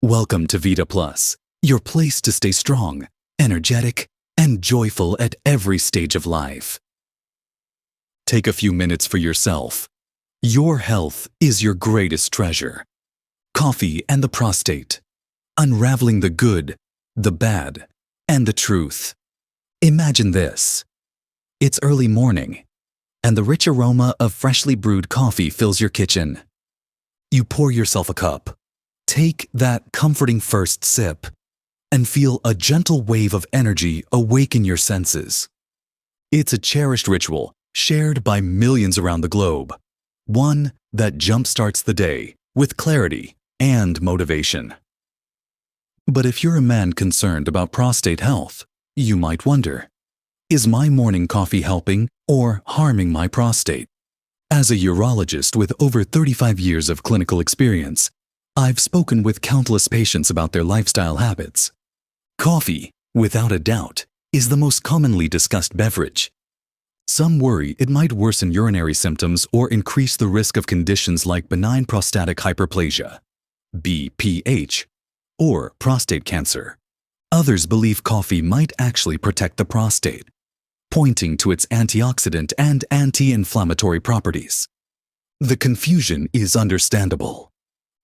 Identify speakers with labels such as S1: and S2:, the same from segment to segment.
S1: Welcome to VitaPlus, your place to stay strong, energetic, and joyful at every stage of life. Take a few minutes for yourself. Your health is your greatest treasure. Coffee and the prostate. Unraveling the good, the bad, and the truth. Imagine this. It's early morning, and the rich aroma of freshly brewed coffee fills your kitchen. You pour yourself a cup. Take that comforting first sip and feel a gentle wave of energy awaken your senses. It's a cherished ritual shared by millions around the globe, one that jumpstarts the day with clarity and motivation. But if you're a man concerned about prostate health, you might wonder, is my morning coffee helping or harming my prostate? As a urologist with over 35 years of clinical experience, I've spoken with countless patients about their lifestyle habits. Coffee, without a doubt, is the most commonly discussed beverage. Some worry it might worsen urinary symptoms or increase the risk of conditions like benign prostatic hyperplasia, BPH, or prostate cancer. Others believe coffee might actually protect the prostate, pointing to its antioxidant and anti-inflammatory properties. The confusion is understandable.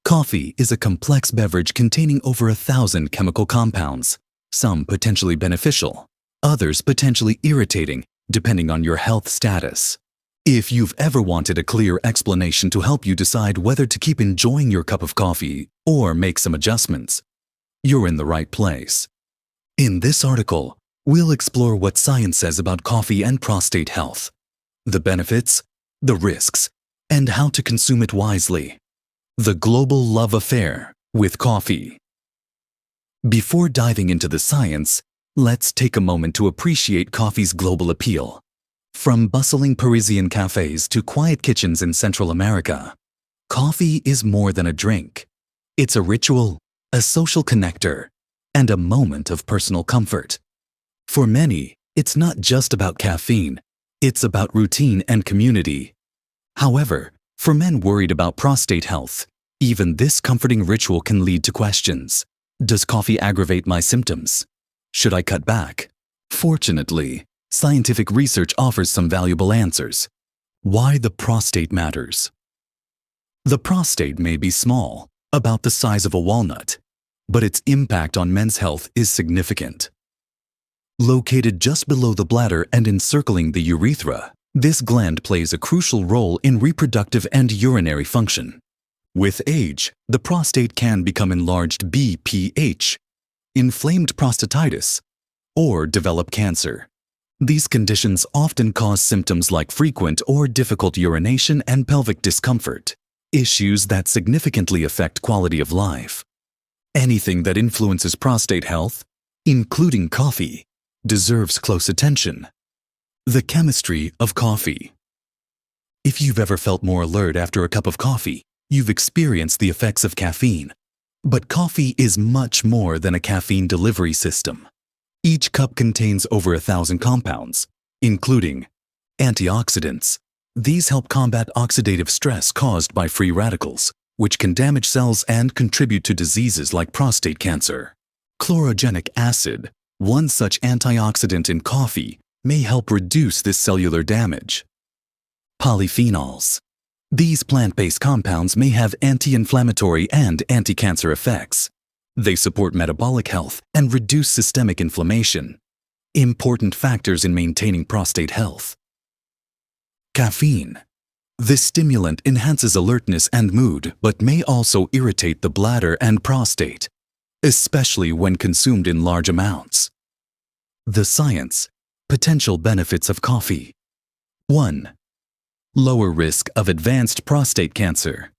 S1: Coffee is a complex beverage containing over 1,000 chemical compounds, some potentially beneficial, others potentially irritating, depending on your health status. If you've ever wanted a clear explanation to help you decide whether to keep enjoying your cup of coffee or make some adjustments, you're in the right place. In this article, we'll explore what science says about coffee and prostate health, the benefits, the risks, and how to consume it wisely. The global love affair with coffee. Before diving into the science, let's take a moment to appreciate coffee's global appeal. From bustling Parisian cafes to quiet kitchens in Central America, coffee is more than a drink. It's a ritual, a social connector, and a moment of personal comfort. For many, it's not just about caffeine, it's about routine and community. However, for men worried about prostate health, even this comforting ritual can lead to questions. Does coffee aggravate my symptoms? Should I cut back? Fortunately, scientific research offers some valuable answers. Why the prostate matters. The prostate may be small, about the size of a walnut, but its impact on men's health is significant. Located just below the bladder and encircling the urethra, this gland plays a crucial role in reproductive and urinary function. With age, the prostate can become enlarged BPH, inflamed prostatitis, or develop cancer. These conditions often cause symptoms like frequent or difficult urination and pelvic discomfort, issues that significantly affect quality of life. Anything that influences prostate health, including coffee, deserves close attention. The chemistry of coffee. If you've ever felt more alert after a cup of coffee, you've experienced the effects of caffeine. But coffee is much more than a caffeine delivery system. Each cup contains over 1,000 compounds, including antioxidants. These help combat oxidative stress caused by free radicals, which can damage cells and contribute to diseases like prostate cancer. Chlorogenic acid, one such antioxidant in coffee, may help reduce this cellular damage. Polyphenols. These plant-based compounds may have anti-inflammatory and anti-cancer effects. They support metabolic health and reduce systemic inflammation, important factors in maintaining prostate health. Caffeine. This stimulant enhances alertness and mood, but may also irritate the bladder and prostate, especially when consumed in large amounts. The science. Potential benefits of coffee. 1. Lower risk of advanced prostate cancer.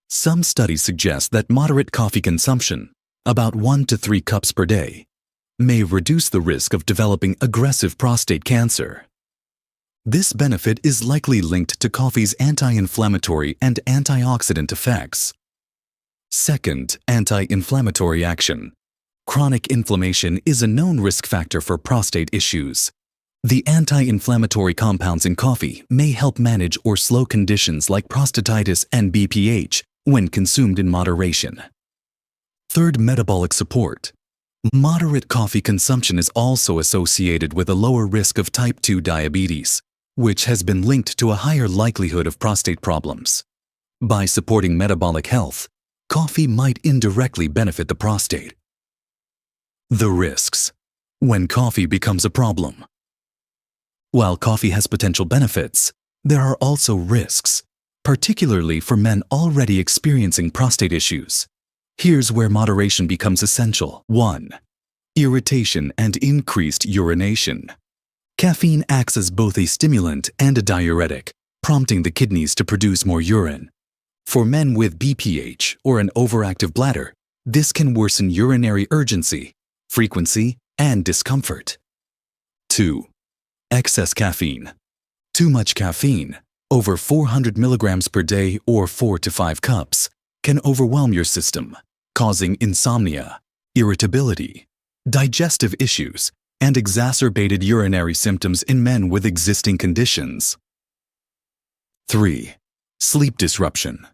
S1: Some studies suggest that moderate coffee consumption, about 1 to 3 cups per day, may reduce the risk of developing aggressive prostate cancer. This benefit is likely linked to coffee's anti-inflammatory and antioxidant effects. Second, anti-inflammatory action. Chronic inflammation is a known risk factor for prostate issues. The anti-inflammatory compounds in coffee may help manage or slow conditions like prostatitis and BPH when consumed in moderation. Third, metabolic support. Moderate coffee consumption is also associated with a lower risk of type 2 diabetes, which has been linked to a higher likelihood of prostate problems. By supporting metabolic health, coffee might indirectly benefit the prostate. The risks. When coffee becomes a problem. While coffee has potential benefits, there are also risks, particularly for men already experiencing prostate issues. Here's where moderation becomes essential. 1. Irritation and increased urination. Caffeine acts as both a stimulant and a diuretic, prompting the kidneys to produce more urine. For men with BPH or an overactive bladder, this can worsen urinary urgency, frequency, and discomfort. 2. Excess caffeine. Too much caffeine, over 400 milligrams per day or 4 to 5 cups, can overwhelm your system, causing insomnia, irritability, digestive issues, and exacerbated urinary symptoms in men with existing conditions. 3. Sleep disruption.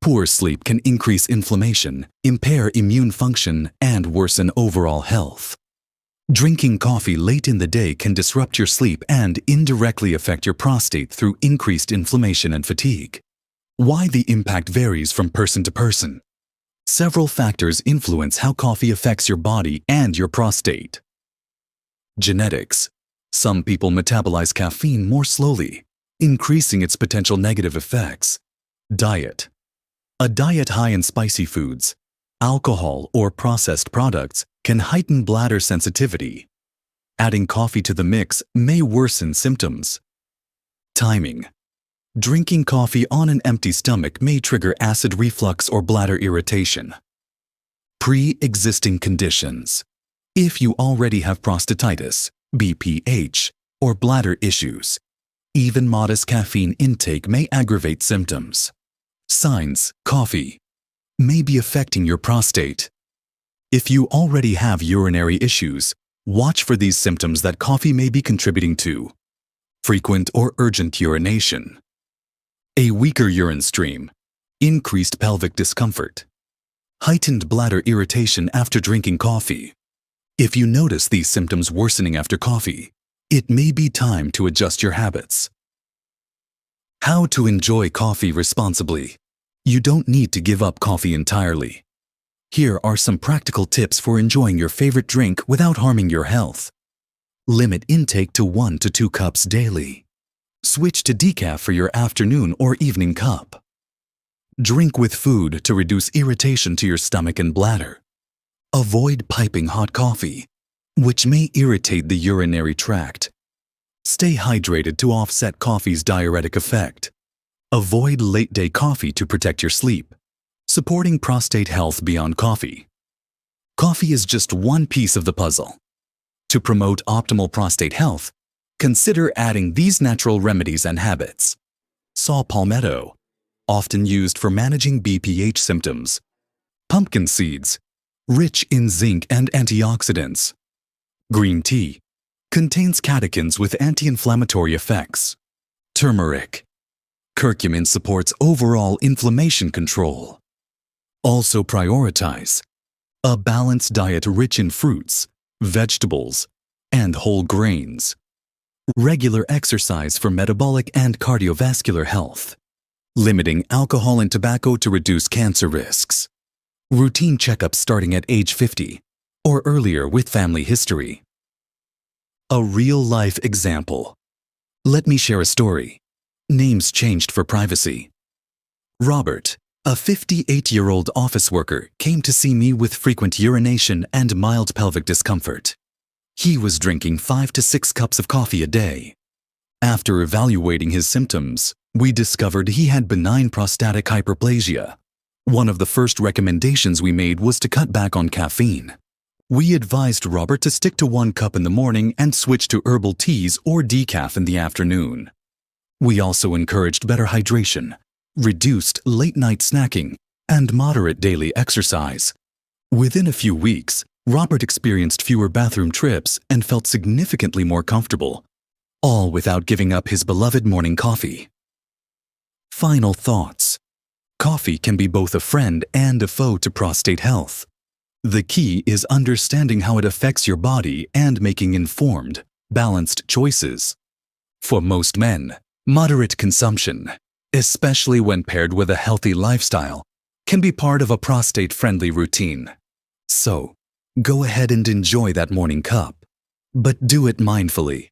S1: Poor sleep can increase inflammation, impair immune function, and worsen overall health. Drinking coffee late in the day can disrupt your sleep and indirectly affect your prostate through increased inflammation and fatigue. Why the impact varies from person to person. Several factors influence how coffee affects your body and your prostate. Genetics. Some people metabolize caffeine more slowly, increasing its potential negative effects. Diet. A diet high in spicy foods, alcohol, or processed products can heighten bladder sensitivity. Adding coffee to the mix may worsen symptoms. Timing. Drinking coffee on an empty stomach may trigger acid reflux or bladder irritation. Pre-existing conditions. If you already have prostatitis, BPH, or bladder issues, even modest caffeine intake may aggravate symptoms. Signs: coffee may be affecting your prostate. If you already have urinary issues, watch for these symptoms that coffee may be contributing to. Frequent or urgent urination. A weaker urine stream. Increased pelvic discomfort. Heightened bladder irritation after drinking coffee. If you notice these symptoms worsening after coffee, it may be time to adjust your habits. How to enjoy coffee responsibly. You don't need to give up coffee entirely. Here are some practical tips for enjoying your favorite drink without harming your health. Limit intake to 1 to 2 cups daily. Switch to decaf for your afternoon or evening cup. Drink with food to reduce irritation to your stomach and bladder. Avoid piping hot coffee, which may irritate the urinary tract. Stay hydrated to offset coffee's diuretic effect. Avoid late-day coffee to protect your sleep. Supporting prostate health beyond coffee. Coffee is just one piece of the puzzle. To promote optimal prostate health, consider adding these natural remedies and habits. Saw palmetto, often used for managing BPH symptoms. Pumpkin seeds, rich in zinc and antioxidants. Green tea, contains catechins with anti-inflammatory effects. Turmeric. Curcumin supports overall inflammation control. Also prioritize a balanced diet rich in fruits, vegetables, and whole grains. Regular exercise for metabolic and cardiovascular health. Limiting alcohol and tobacco to reduce cancer risks. Routine checkups starting at age 50 or earlier with family history. A real-life example. Let me share a story. Names changed for privacy. Robert, a 58-year-old office worker, came to see me with frequent urination and mild pelvic discomfort. He was drinking 5 to 6 cups of coffee a day. After evaluating his symptoms, we discovered he had benign prostatic hyperplasia. One of the first recommendations we made was to cut back on caffeine. We advised Robert to stick to 1 cup in the morning and switch to herbal teas or decaf in the afternoon. We also encouraged better hydration, reduced late-night snacking, and moderate daily exercise. Within a few weeks, Robert experienced fewer bathroom trips and felt significantly more comfortable, all without giving up his beloved morning coffee. Final thoughts. Coffee can be both a friend and a foe to prostate health. The key is understanding how it affects your body and making informed, balanced choices. For most men, moderate consumption, especially when paired with a healthy lifestyle, can be part of a prostate-friendly routine. So, go ahead and enjoy that morning cup, but do it mindfully.